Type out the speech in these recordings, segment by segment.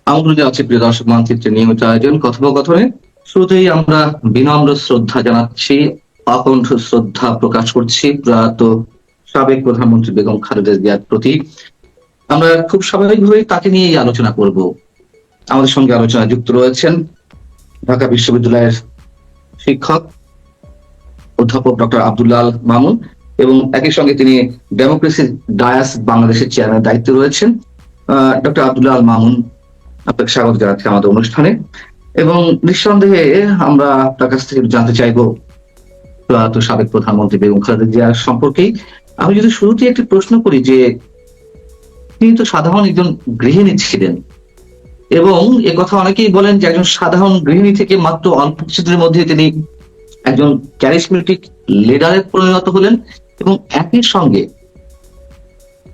আমন্ত্রণ জানাচ্ছি প্রিয় দর্শক মানচিত্রের নিয়মিত আয়োজন কথোপকথনে। শুরুতেই আমরা বিনম্র শ্রদ্ধা জানাচ্ছি, আকণ্ঠ শ্রদ্ধা প্রকাশ করছি প্রয়াত সাবেক প্রধানমন্ত্রী বেগম খালেদা জিয়ার প্রতি। আমরা খুব স্বাভাবিকভাবেই তাকে নিয়েই আলোচনা করব। আমাদের সঙ্গে আলোচনায় যুক্ত রয়েছেন ঢাকা বিশ্ববিদ্যালয়ের শিক্ষক অধ্যাপক ডক্টর আব্দুল্লাহ আল মামুন, এবং একই সঙ্গে তিনি ডেমোক্রেসি ডায়াস বাংলাদেশের চেয়ারম্যানের দায়িত্বে রয়েছেন। ডক্টর আব্দুল্লাহ আল মামুন, আপনাকে স্বাগত জানাচ্ছি আমাদের অনুষ্ঠানে। এবং নিঃসন্দেহে আমরা আপনার কাছ থেকে জানতে চাইবো প্রয়াত সাবেক প্রধানমন্ত্রী বেগম খালেদা জিয়া সম্পর্কেই। আমি যদি শুরুতে একটি প্রশ্ন করি যে তিনি তো সাধারণ একজন গৃহিণী ছিলেন, এবং এ কথা অনেকেই বলেন যে একজন সাধারণ গৃহিণী থেকে মাত্র অল্প কিছুদিনের মধ্যে তিনি একজন ক্যারিসমেটিক লিডারে পরিণত হলেন, এবং একই সঙ্গে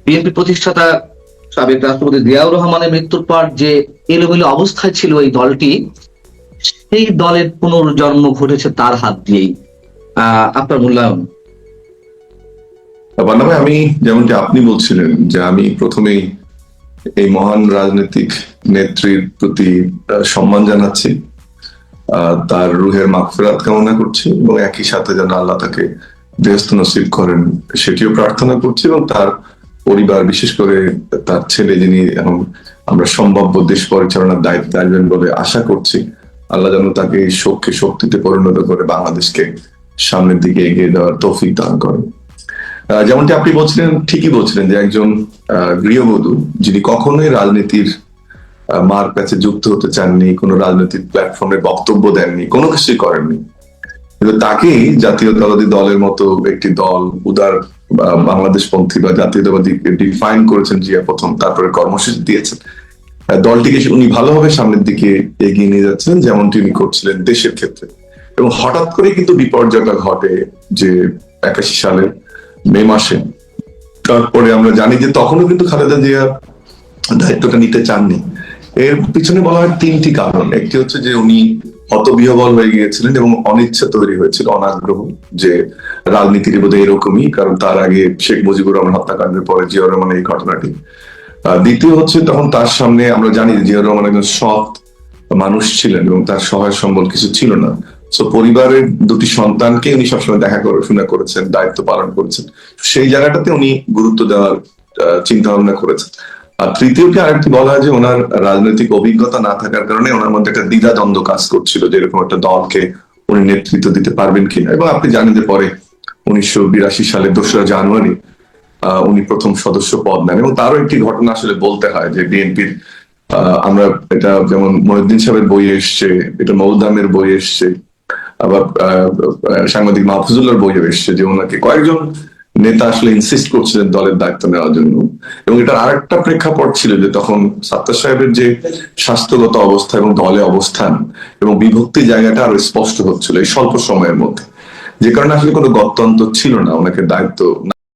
বিএনপি প্রতিষ্ঠাতা সাবেক রাষ্ট্রপতি জিয়াউর রহমানের মৃত্যুর পর যে এলোমেলো অবস্থায় ছিল এই দলটি, সেই দলের পুনর্জন্ম ঘটেছে তার হাত দিয়েই। আপনার মূল্যায়ন? আমি যেমনটি আপনি বলছিলেন যে আমি প্রথমেই এই মহান রাজনৈতিক নেত্রীর প্রতি সম্মান জানাচ্ছি, তার রুহের মাগফিরাত কামনা করছি, এবং একই সাথে যেন আল্লাহ তাকে বেহেশত নসিব করেন সেটিও প্রার্থনা করছি, এবং তার পরিবার, বিশেষ করে তার ছেলে, যিনি এখন আমরা সম্ভাব্য দেশ পরিচালনার দায়িত্বে আসবেন বলে আশা করছি, আল্লাহ যেন তাকে এই শোককে শক্তিতে পরিণত করে বাংলাদেশকে সামনের দিকে এগিয়ে দেওয়ার তৌফিক দান করেন। যেমনটি আপনি বলছিলেন, ঠিকই বলছিলেন যে একজন গৃহবধূ যিনি কখনোই রাজনীতির মার কাছে যুক্ত হতে চাননি, কোনো রাজনৈতিক প্ল্যাটফর্মে বক্তব্য দেননি, কোনো কিছুই করেননি, কিন্তু তাকেই জাতীয়তাবাদী দলের মতো একটি দল, উদার বাংলাদেশপন্থী বা জাতীয়তাবাদী ডিফাইন করেছেন জিয়া প্রথম, তারপরে কর্মসূচি দিয়েছেন। দলটিকে উনি ভালোভাবে সামনের দিকে এগিয়ে নিয়ে যাচ্ছেন, যেমনটি উনি করছিলেন দেশের ক্ষেত্রে। এবং হঠাৎ করে কিন্তু বিপর্যয়টা ঘটে যে 81 সালের মে মাসে। তারপরে আমরা জানি যে তখনও কিন্তু খালেদা জিয়া দায়িত্বটা নিতে চাননি। এর পিছনে বলা হয় 3টি কারণ। একটি হচ্ছে যে উনি হতবিহ্বল হয়ে গিয়েছিলেন এবং অনিচ্ছা তৈরি হয়েছিল, অনাগ্রহ, যে রাজনীতির বোধহয় এরকমই, কারণ তার আগে শেখ মুজিবুর রহমান হত্যাকাণ্ডের পরে জিয়াউর রহমানের এই ঘটনাটি। দ্বিতীয় হচ্ছে তখন তার সামনে আমরা জানি যে জিয়াউর রহমান একজন সৎ মানুষ ছিলেন এবং তার সহায় সম্বল কিছু ছিল না। পরিবারের 2টি সন্তানকে উনি সবসময় শোনা করেছেন, দায়িত্ব পালন করেছেন, সেই জায়গাটাতে উনি গুরুত্ব দেওয়ার চিন্তা ভাবনা করেছেন। আর তৃতীয়টি আরেকটি বলা হয় যে ওনার রাজনৈতিক অভিজ্ঞতা না থাকার কারণে ওনার মধ্যে একটা দ্বিধাদ্বন্দ্ব কাজ করছিল যে এরকম একটা দলকে উনি নেতৃত্ব দিতে পারবেন কিনা। এবং আপনি জানেন যে পরে 1982 সালের 2রা জানুয়ারি উনি প্রথম সদস্য পদ নেন। এবং তারও একটি ঘটনা আসলে বলতে হয় যে বিএনপির, আমরা এটা যেমন মহিউদ্দিন সাহেবের বই এসছে, এটা মৌদামের বই এসছে, আবার সাংবাদিক মাহফুজুল্লাহর বইও এসছে যে ওনাকে কয়েকজন নেতা আসলে ইনসিস্ট করছিলেন দলের দায়িত্ব নেওয়ার জন্য। এবং এটার আরেকটা প্রেক্ষাপট ছিল যে তখন সাত্তার সাহেবের যে স্বাস্থ্যগত অবস্থা এবং দলে অবস্থান এবং বিভক্তি জায়গাটা আরো স্পষ্ট হচ্ছিল এই স্বল্প সময়ের মধ্যে, যে কারণে আসলে কোনো গত্যন্তর ছিল না ওনাকে দায়িত্ব